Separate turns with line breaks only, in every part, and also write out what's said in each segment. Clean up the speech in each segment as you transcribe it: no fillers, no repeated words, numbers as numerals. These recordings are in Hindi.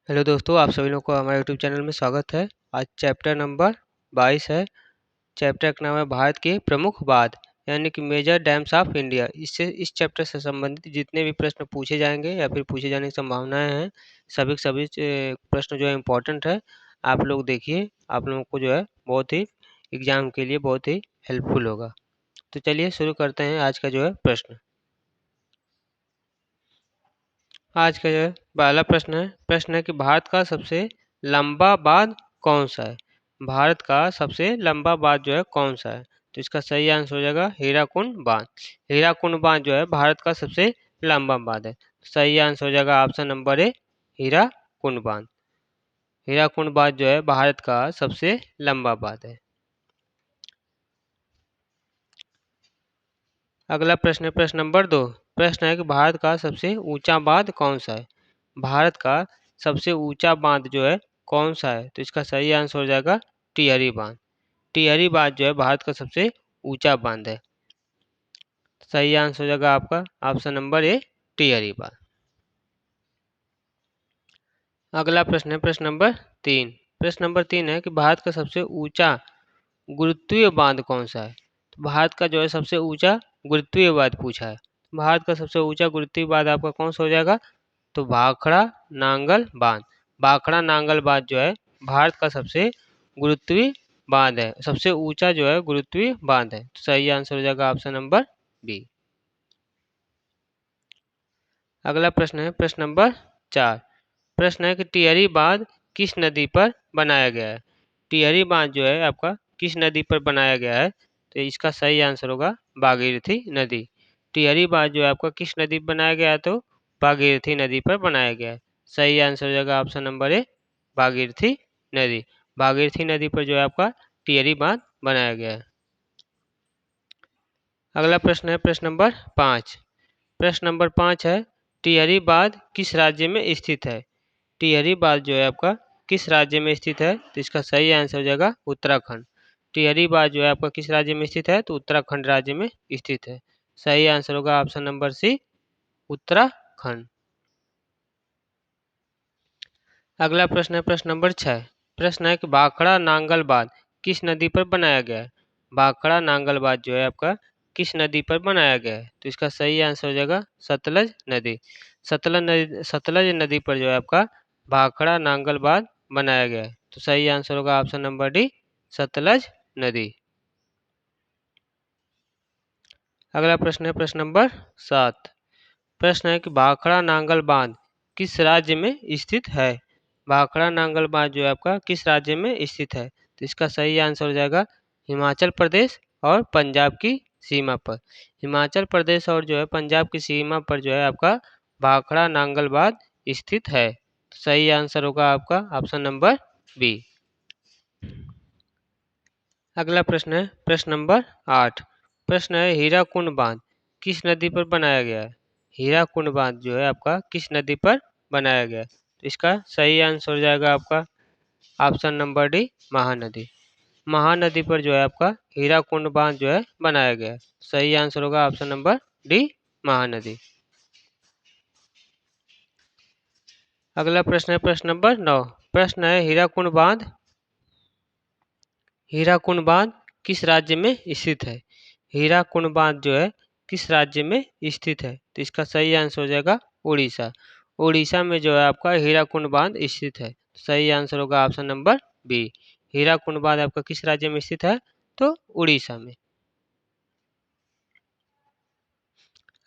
हेलो दोस्तों, आप सभी लोगों को हमारे यूट्यूब चैनल में स्वागत है। आज चैप्टर नंबर 22 है। चैप्टर का नाम है भारत के प्रमुख बांध यानी कि मेजर डैम्स ऑफ इंडिया। इस चैप्टर से संबंधित जितने भी प्रश्न पूछे जाएंगे या फिर पूछे जाने की संभावनाएं हैं, सभी के सभी प्रश्न जो है इम्पोर्टेंट है। आप लोग देखिए, आप लोगों को जो है बहुत ही एग्जाम के लिए बहुत ही हेल्पफुल होगा। तो चलिए शुरू करते हैं आज का जो है आज का जो है पहला प्रश्न है कि भारत का सबसे लंबा बांध कौन सा है। भारत का सबसे लंबा बांध जो है कौन सा है। तो इसका सही आंसर हो जाएगा हीराकुंड बांध। हीराकुंड बांध जो है भारत का सबसे लंबा बांध है। सही आंसर हो जाएगा ऑप्शन नंबर ए, हीराकुंड बांध। हीराकुंड बांध जो है भारत का सबसे लंबा बांध है। अगला प्रश्न नंबर 2। प्रश्न है कि भारत का सबसे ऊंचा बांध कौन सा है। भारत का सबसे ऊंचा बांध जो है कौन सा है। तो इसका सही आंसर हो जाएगा टिहरी बांध। टिहरी बांध जो है भारत का सबसे ऊंचा बांध है। सही आंसर हो जाएगा आपका ऑप्शन नंबर ए, टिहरी बांध। अगला प्रश्न नंबर 3। प्रश्न नंबर 3 है कि भारत का सबसे ऊंचा गुरुत्वीय बांध कौन सा है। तो भारत का जो है सबसे ऊंचा गुरुत्वीय बांध पूछा है। भारत का सबसे ऊंचा गुरुत्वीय बांध आपका कौन सा हो जाएगा। तो भाखड़ा नांगल बांध। भाखड़ा नांगल बांध जो है भारत का सबसे गुरुत्वीय बांध है, सबसे ऊंचा जो है गुरुत्वीय बांध है। तो सही आंसर हो जाएगा ऑप्शन नंबर बी। अगला प्रश्न नंबर 4। प्रश्न है कि टिहरी बांध किस नदी पर बनाया गया है। टिहरी बांध जो है आपका किस नदी पर बनाया गया है। तो इसका सही आंसर होगा भागीरथी नदी। टिहरी बांध जो है आपका किस नदी पर बनाया गया है। तो भागीरथी नदी पर बनाया गया है। सही आंसर हो जाएगा ऑप्शन नंबर ए, भागीरथी नदी। भागीरथी नदी पर जो है आपका टिहरी बांध बनाया गया है। अगला प्रश्न नंबर 5। प्रश्न नंबर 5 है टिहरी बांध किस राज्य में स्थित है। टिहरी बांध जो है आपका किस राज्य में स्थित है। तो इसका सही आंसर हो जाएगा उत्तराखंड। टिहरी बांध जो है आपका किस राज्य में स्थित है। तो उत्तराखंड राज्य में स्थित है। सही आंसर होगा ऑप्शन नंबर सी, उत्तराखंड। अगला प्रश्न नंबर 6। प्रश्न है कि भाखड़ा नांगल बांध किस नदी पर बनाया गया है। भाखड़ा नांगल बांध जो है आपका किस नदी पर बनाया गया है। तो इसका सही आंसर हो जाएगा सतलज नदी। सतलज नदी पर जो है आपका भाखड़ा नांगल बांध बनाया गया है। तो सही आंसर होगा ऑप्शन नंबर डी, सतलज नदी। अगला प्रश्न नंबर 7। प्रश्न है कि भाखड़ा नांगल बांध किस राज्य में स्थित है। भाखड़ा नांगल बांध जो है आपका किस राज्य में स्थित है। तो इसका सही आंसर हो जाएगा हिमाचल प्रदेश और पंजाब की सीमा पर। हिमाचल प्रदेश और जो है पंजाब की सीमा पर जो है आपका भाखड़ा नांगल बांध स्थित है। सही आंसर होगा आपका ऑप्शन नंबर बी। अगला प्रश्न नंबर 8। प्रश्न है हीराकुंड बांध किस नदी पर बनाया गया है। हीराकुंड बांध जो है आपका किस नदी पर बनाया गया है। तो इसका सही आंसर हो जाएगा आपका option number D, Mahanadi. Mahanadi पर जो है आपका हीराकुंड बांध जो है बनाया गया है। सही आंसर होगा ऑप्शन नंबर डी, महानदी। अगला प्रश्न नंबर 9। प्रश्न है हीराकुंड बांध किस राज्य में स्थित है। हीराकुंड बांध जो है किस राज्य में स्थित है। तो इसका सही आंसर हो जाएगा उड़ीसा। उड़ीसा में जो है आपका हीराकुंड बांध स्थित है। सही आंसर होगा ऑप्शन नंबर बी। हीराकुंड बांध आपका किस राज्य में स्थित है। तो उड़ीसा में।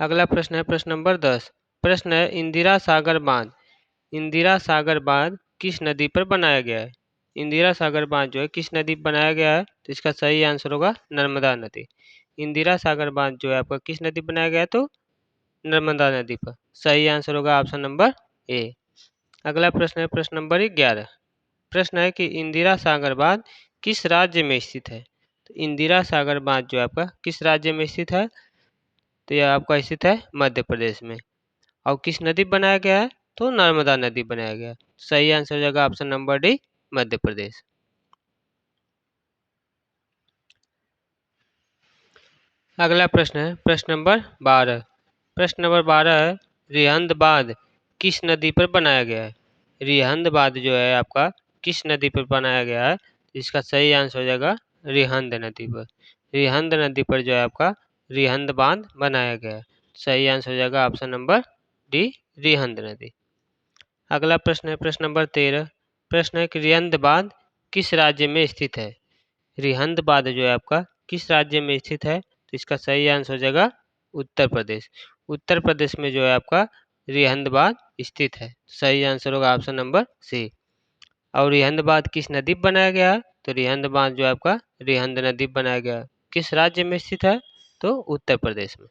अगला प्रश्न नंबर 10। प्रश्न है इंदिरा सागर बांध। इंदिरा सागर बांध किस नदी पर बनाया गया है। इंदिरा सागर बांध जो है किस नदी पर बनाया गया है। तो इसका सही आंसर होगा नर्मदा नदी। इंदिरा सागर बांध जो है आपका किस नदी पर बनाया गया है। तो नर्मदा नदी पर। सही आंसर होगा ऑप्शन नंबर ए। अगला प्रश्न नंबर 11। प्रश्न है कि इंदिरा सागर बांध किस राज्य में स्थित है। तो इंदिरा सागर बांध जो है आपका किस राज्य में स्थित है। तो यह आपका स्थित है मध्य प्रदेश में। और किस नदी बनाया गया है। तो नर्मदा नदी बनाया गया है। सही आंसर हो जाएगा option number D, Madhya Pradesh. अगला प्रश्न है प्रश्न नंबर 12। प्रश्न नंबर 12 है रिहंद बांध किस नदी पर बनाया गया है। रिहंद बांध जो है आपका किस नदी पर बनाया गया है? इसका सही आंसर हो जाएगा रिहंद नदी पर। रिहंद नदी पर जो है आपका रिहंद बांध बनाया गया है। सही आंसर हो जाएगा ऑप्शन नंबर डी, रिहंद नदी। अगला प्रश्न है प्रश्न नंबर 13। प्रश्न है कि रिहंद बांध किस राज्य में स्थित है? रिहंद बांध जो है आपका किस राज्य में स्थित है? तो इसका सही आंसर हो जाएगा उत्तर प्रदेश। उत्तर प्रदेश में जो है आपका रिहंद बांध स्थित है। सही आंसर होगा ऑप्शन नंबर सी। और रिहंद बांध किस नदी पर बनाया गया है? तो रिहंद बांध जो है आपका रिहंद नदी पर बनाया गया है। किस राज्य में स्थित है? तो उत्तर प्रदेश में।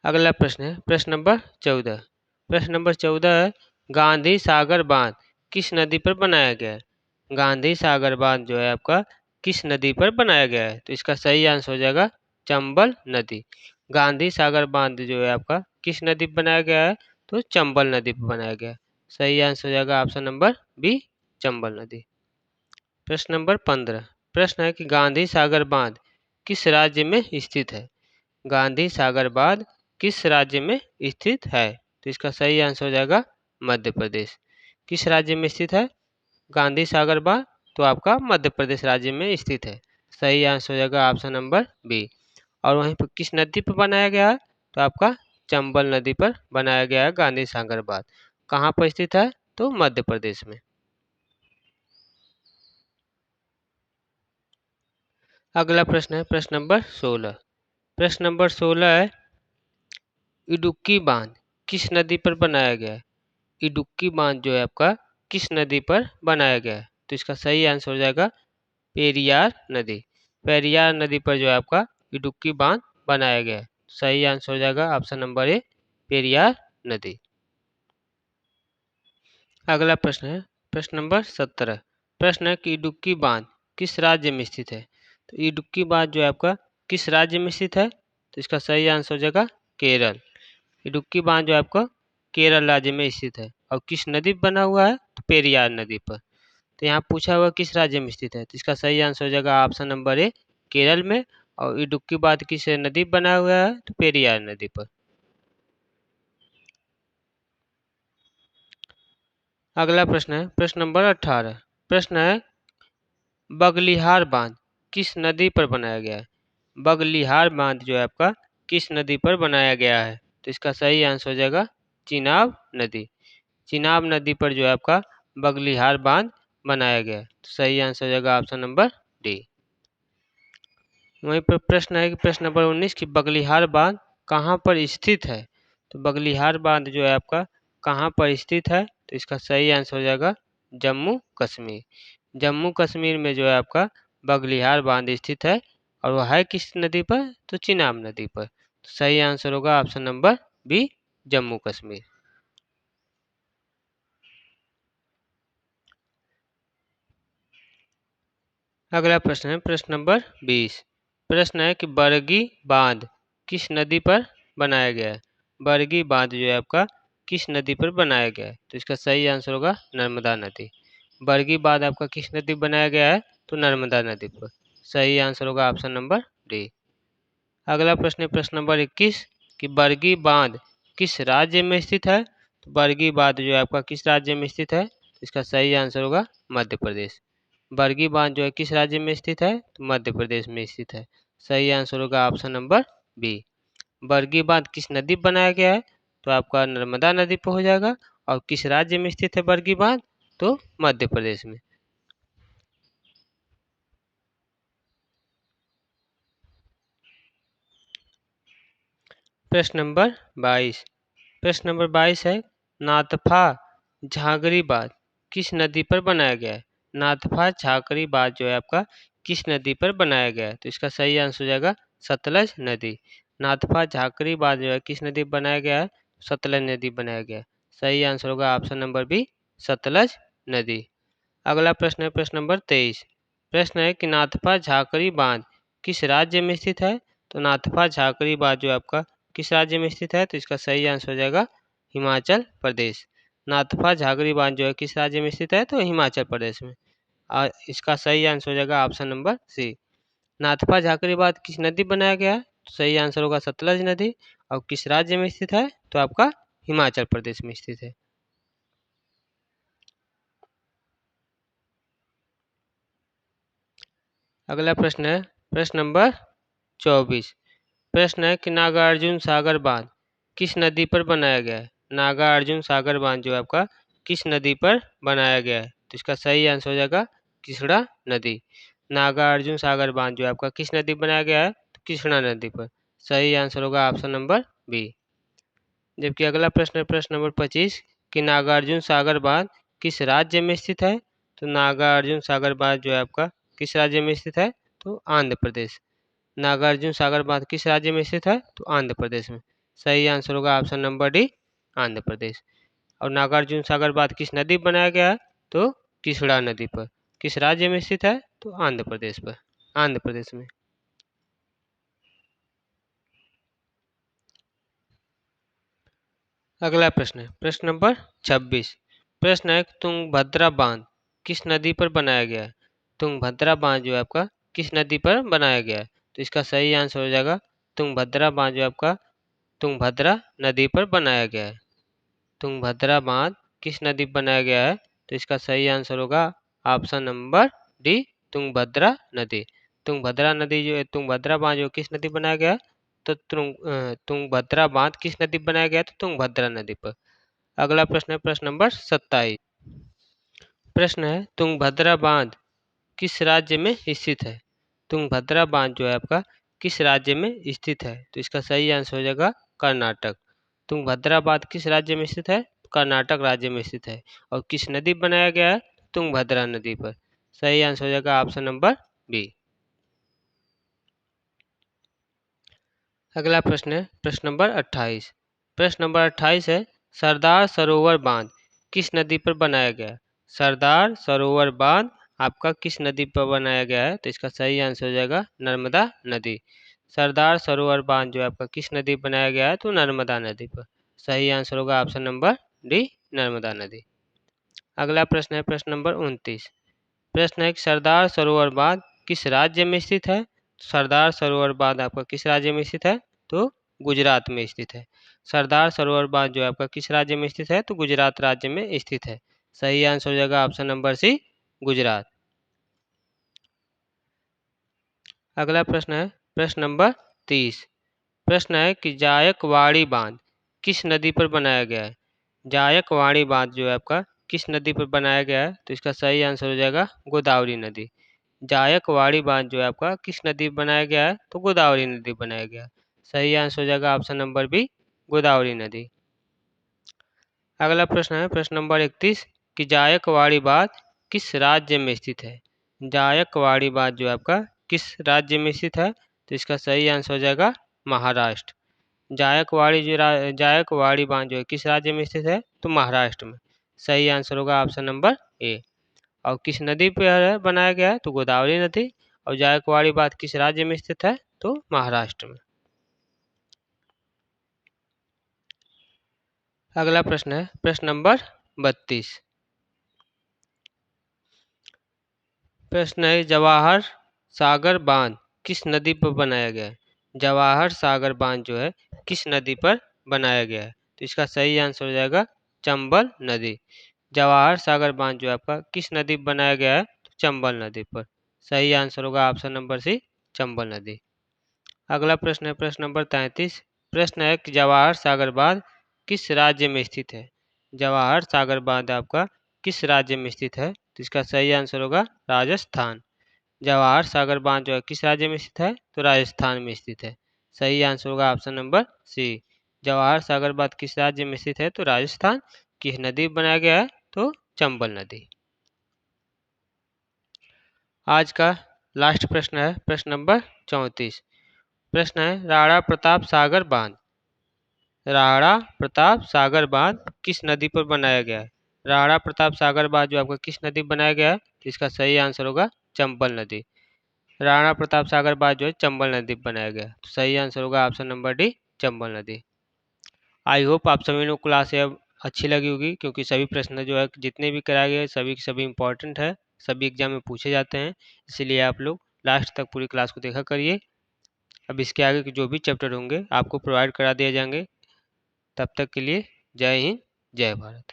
अगला प्रश्न है प्रश्न नंबर 14। प्रश्न नंबर 14 है गांधी सागर बांध किस नदी पर बनाया गया है? गांधी सागर बांध जो है आपका किस नदी पर बनाया गया है? तो इसका सही आंसर हो जाएगा चंबल नदी। गांधी सागर बांध जो है आपका किस नदी पर बनाया गया है? तो चंबल नदी पर बनाया गया है। सही आंसर हो जाएगा ऑप्शन नंबर बी, चंबल नदी। प्रश्न नंबर 15। प्रश्न है कि गांधी सागर बांध किस राज्य में स्थित है? गांधी सागर बांध किस राज्य में स्थित है? तो इसका सही आंसर हो जाएगा मध्य प्रदेश। किस राज्य में स्थित है गांधी सागर बांध? तो आपका मध्य प्रदेश राज्य में स्थित है। सही आंसर हो जाएगा ऑप्शन नंबर बी। और वहीं पर किस नदी पर बनाया गया है? तो आपका चंबल नदी पर बनाया गया है गांधी सागर बांध। कहाँ पर स्थित है? तो मध्य प्रदेश में। अगला प्रश्न है प्रश्न नंबर 16। प्रश्न नंबर 16 है इडुक्की बांध किस नदी पर बनाया गया है? इडुक्की बांध जो है आपका किस नदी पर बनाया गया है? तो इसका सही आंसर हो जाएगा पेरियार नदी। पेरियार नदी पर जो है आपका इडुक्की बांध बनाया गया है। सही आंसर हो जाएगा ऑप्शन नंबर ए, पेरियार नदी। अगला प्रश्न है प्रश्न नंबर 17। प्रश्न है कि इडुक्की बांध किस राज्य में स्थित है? तो इडुक्की बांध जो है आपका किस राज्य में स्थित है? तो इसका सही आंसर हो जाएगा केरल। इडुक्की बांध जो है आपका केरल राज्य में स्थित है। और किस नदी पर बना हुआ है? तो पेरियार नदी पर। तो यहाँ पूछा हुआ किस राज्य में स्थित है? तो इसका सही आंसर हो जाएगा ऑप्शन नंबर ए, केरल में। और इडुक्की बांध किस नदी पर बना हुआ है? तो पेरियार नदी पर। अगला प्रश्न है प्रश्न नंबर 18। प्रश्न है बगलिहार बांध किस नदी पर बनाया गया है? बगलिहार बांध जो है आपका किस नदी पर बनाया गया है? तो इसका सही आंसर हो जाएगा चिनाब नदी। चिनाब नदी पर जो है आपका बगलिहार बांध बनाया गया है। तो सही आंसर हो जाएगा ऑप्शन नंबर डी। वहीं पर प्रश्न है कि प्रश्न नंबर 19 की बगलिहार बांध कहाँ पर स्थित है? तो बगलिहार बांध जो है आपका कहाँ पर स्थित है? तो इसका सही आंसर हो जाएगा जम्मू कश्मीर। जम्मू कश्मीर में जो है आपका बगलिहार बांध स्थित है। और वह है किस नदी पर? तो चिनाब नदी पर। तो सही आंसर होगा option number B, Jammu Kashmir. अगला प्रश्न है प्रश्न नंबर 20। प्रश्न है कि बरगी बांध किस नदी पर बनाया गया है? बरगी बांध जो है आपका किस नदी पर बनाया गया है? तो इसका सही आंसर होगा नर्मदा नदी। बरगी बांध आपका किस नदी पर बनाया गया है? तो नर्मदा नदी पर। सही आंसर होगा ऑप्शन नंबर डी। अगला प्रश्न है प्रश्न नंबर 21 कि बरगी बांध किस राज्य में स्थित है? तो बरगी बांध जो है आपका किस राज्य में स्थित है? तो इसका सही आंसर होगा मध्य प्रदेश। बरगी बांध जो है किस राज्य में स्थित है? तो मध्य प्रदेश में स्थित है। सही आंसर होगा ऑप्शन नंबर बी। बरगी बांध किस नदी पर बनाया गया है? तो आपका नर्मदा नदी पर हो जाएगा। और किस राज्य में स्थित है बरगी बांध? तो मध्य प्रदेश में। प्रश्न नंबर 22। प्रश्न नंबर 22 है नाथपा झांगरी बांध किस नदी पर बनाया गया है? नाथपा झांगरी बांध जो है आपका किस नदी पर बनाया गया है? तो इसका सही आंसर हो जाएगा सतलज नदी। नाथपा झांगरी बांध जो है किस नदी पर बनाया गया है? सतलज नदी बनाया गया है। सही आंसर होगा ऑप्शन नंबर बी, सतलज नदी। अगला प्रश्न है प्रश्न नंबर 23। प्रश्न है कि नाथपा झाकरी बांध किस राज्य में स्थित है? तो नाथपा झाकरी बांध जो आपका किस राज्य में स्थित है? तो इसका सही आंसर हो जाएगा हिमाचल प्रदेश। नाथपा झाकरी बांध जो है किस राज्य में स्थित है? तो हिमाचल प्रदेश में। इसका सही आंसर हो जाएगा option number C. Nathpa Jhakri बांध किस नदी बनाया गया है? तो सही आंसर होगा सतलज नदी। और किस राज्य में स्थित है? तो आपका हिमाचल प्रदेश में स्थित है। अगला प्रश्न है प्रश्न नंबर 24। प्रश्न है कि नागार्जुन सागर बांध किस नदी पर बनाया गया है? नागार्जुन सागर बांध जो है आपका किस नदी पर बनाया गया है? तो इसका सही आंसर हो जाएगा कृष्णा नदी। नागार्जुन सागर बांध जो है आपका किस नदी पर बनाया गया है? तो कृष्णा नदी पर। सही आंसर होगा ऑप्शन नंबर बी। जबकि अगला प्रश्न है प्रश्न नंबर 25 कि नागार्जुन सागर बांध किस राज्य में स्थित है? तो नागार्जुन सागर बांध जो है आपका किस राज्य में स्थित है? तो आंध्र प्रदेश। नागार्जुन सागर बांध किस राज्य में स्थित है? तो आंध्र प्रदेश में। सही आंसर होगा option number D, Andhra Pradesh. और नागार्जुन सागर बांध किस नदी पर बनाया गया है? तो कृष्णा नदी पर। किस राज्य में स्थित है? तो आंध्र प्रदेश पर, आंध्र प्रदेश में। अगला प्रश्न है प्रश्न नंबर 26। प्रश्न है तुंगभद्रा बांध किस नदी पर बनाया गया है? तुंगभद्रा बांध जो है आपका किस नदी पर बनाया गया है? तो इसका सही आंसर हो जाएगा तुंगभद्रा बांध जो आपका तुंगभद्रा नदी पर बनाया गया है। तुंगभद्रा बांध किस नदी पर बनाया गया है? तो इसका सही आंसर होगा ऑप्शन नंबर डी, तुंगभद्रा नदी। तुंगभद्रा नदी जो है तुंगभद्रा बांध जो किस नदी पर बनाया गया है? तो तुंगभद्रा बांध किस नदी पर बनाया गया? तो तुंगभद्रा नदी पर। अगला प्रश्न है प्रश्न नंबर 27। प्रश्न है तुंगभद्रा बांध किस राज्य में स्थित है? तुंगभद्रा बांध जो है आपका किस राज्य में स्थित है? तो इसका सही आंसर हो जाएगा कर्नाटक। तुंगभद्रा बांध किस राज्य में स्थित है? कर्नाटक राज्य में स्थित है। और किस नदी पर बनाया गया है? तुंगभद्रा नदी पर। सही आंसर हो जाएगा ऑप्शन नंबर बी। अगला प्रश्न है प्रश्न नंबर 28। प्रश्न नंबर 28 है सरदार सरोवर बांध किस नदी पर बनाया गया है? सरदार सरोवर बांध आपका किस नदी पर बनाया गया है? तो इसका सही आंसर हो जाएगा नर्मदा नदी। सरदार सरोवर बांध जो है आपका किस नदी पर बनाया गया है? तो नर्मदा नदी पर। सही आंसर होगा ऑप्शन नंबर डी, नर्मदा नदी। अगला प्रश्न है प्रश्न नंबर 29। प्रश्न है कि सरदार सरोवर बांध किस राज्य में स्थित है? सरदार सरोवर बांध आपका किस राज्य में स्थित है? तो गुजरात में स्थित है। सरदार सरोवर बांध जो है आपका किस राज्य में स्थित है? तो गुजरात राज्य में स्थित है। सही आंसर हो जाएगा ऑप्शन नंबर सी, गुजरात। अगला प्रश्न है प्रश्न नंबर 30। प्रश्न है कि जायकवाड़ी बांध किस नदी पर बनाया गया है? जायकवाड़ी बांध जो है आपका किस नदी पर बनाया गया है? तो इसका सही आंसर हो जाएगा गोदावरी नदी। जायकवाड़ी बांध जो है आपका किस नदी पर बनाया गया है? तो गोदावरी नदी बनाया गया है। सही आंसर हो जाएगा ऑप्शन नंबर बी, गोदावरी नदी। अगला प्रश्न है प्रश्न नंबर 31 कि जायकवाड़ी बांध किस राज्य में स्थित है? जायकवाड़ी बांध जो है आपका किस राज्य में स्थित है? तो इसका सही आंसर हो जाएगा महाराष्ट्र। जायकवाड़ी बांध जो है किस राज्य में स्थित है? तो महाराष्ट्र में। सही आंसर होगा ऑप्शन नंबर ए। और किस नदी पर बनाया गया है? तो गोदावरी नदी। और जायकवाड़ी बांध किस राज्य में स्थित है? तो महाराष्ट्र में। अगला प्रश्न है प्रश्न नंबर 32। प्रश्न है जवाहर सागर बांध किस नदी पर बनाया गया है? जवाहर सागर बांध जो है किस नदी पर बनाया गया है? तो इसका सही आंसर हो जाएगा चंबल नदी। जवाहर सागर बांध जो है आपका किस नदी पर बनाया गया है? तो चंबल नदी पर। सही आंसर होगा ऑप्शन नंबर सी, चंबल नदी। अगला प्रश्न है प्रश्न नंबर 33। प्रश्न है कि जवाहर सागर बांध किस राज्य में स्थित है? जवाहर सागर बांध आपका किस राज्य में स्थित है? तो इसका सही आंसर होगा राजस्थान। जवाहर सागर बांध जो है किस राज्य में स्थित है? तो राजस्थान में स्थित है। सही आंसर होगा ऑप्शन नंबर सी। जवाहर सागर बांध किस राज्य में स्थित है? तो राजस्थान। किस नदी पर बनाया गया है? तो चंबल नदी। आज का लास्ट प्रश्न है प्रश्न नंबर 34। प्रश्न है राणा प्रताप सागर बांध। राणा प्रताप सागर बांध किस नदी पर बनाया गया है? राणा प्रताप सागर बांध जो आपका किस नदी पर बनाया गया है? तो इसका सही आंसर होगा चंबल नदी। राणा प्रताप सागर बांध जो है चंबल नदी पर बनाया गया है। तो सही आंसर होगा ऑप्शन नंबर डी, चंबल नदी। आई होप आप सभी लोग क्लास अब अच्छी लगी होगी, क्योंकि सभी प्रश्न जो है जितने भी कराए गए सभी के सभी इंपॉर्टेंट है, सभी एग्जाम में पूछे जाते हैं। इसलिए आप लोग लास्ट तक पूरी क्लास को देखा करिए। अब इसके आगे के जो भी चैप्टर होंगे आपको प्रोवाइड करा दिए जाएंगे। तब तक के लिए जय हिंद, जय भारत।